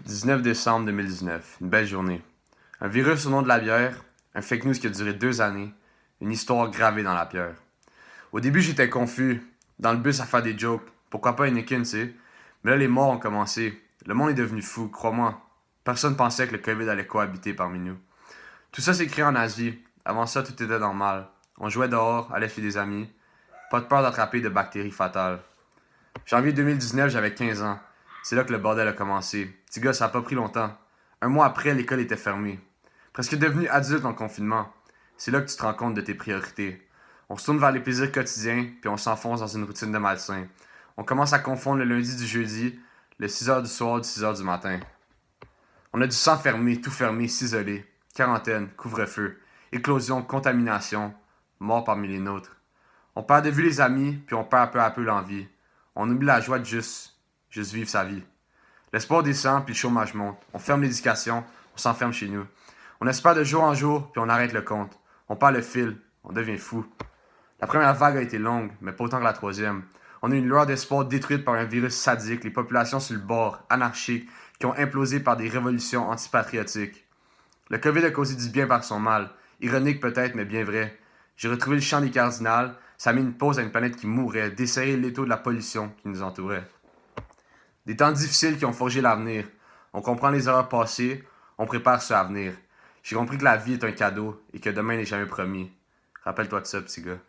19 décembre 2019, une belle journée. Un virus au nom de la bière, un fake news qui a duré 2 années, une histoire gravée dans la pierre. Au début, j'étais confus, dans le bus à faire des jokes, pourquoi pas Anakin, tu sais. Mais là, les morts ont commencé. Le monde est devenu fou, crois-moi. Personne pensait que le COVID allait cohabiter parmi nous. Tout ça s'est créé en Asie. Avant ça, tout était normal. On jouait dehors, allait chez des amis. Pas de peur d'attraper de bactéries fatales. Janvier 2019, j'avais 15 ans. C'est là que le bordel a commencé. Petit gars, ça a pas pris longtemps. Un mois après, l'école était fermée. Presque devenu adulte en confinement. C'est là que tu te rends compte de tes priorités. On se tourne vers les plaisirs quotidiens, puis on s'enfonce dans une routine de malsain. On commence à confondre le lundi du jeudi, le 6h du soir du 6h du matin. On a dû s'enfermer, tout fermer, s'isoler. Quarantaine, couvre-feu, éclosion, contamination, mort parmi les nôtres. On perd de vue les amis, puis on perd peu à peu l'envie. On oublie la joie de juste vivre sa vie. L'espoir descend, puis le chômage monte. On ferme l'éducation, on s'enferme chez nous. On espère de jour en jour, puis on arrête le compte. On perd le fil, on devient fou. La première vague a été longue, mais pas autant que la troisième. On a une lueur d'espoir détruite par un virus sadique, les populations sur le bord, anarchiques, qui ont implosé par des révolutions antipatriotiques. Le COVID a causé du bien par son mal. Ironique peut-être, mais bien vrai. J'ai retrouvé le champ des cardinals, ça a mis une pause à une planète qui mourait, desserré l'étau de la pollution qui nous entourait. Des temps difficiles qui ont forgé l'avenir. On comprend les erreurs passées, on prépare ce à venir. J'ai compris que la vie est un cadeau et que demain n'est jamais promis. Rappelle-toi de ça, petit gars.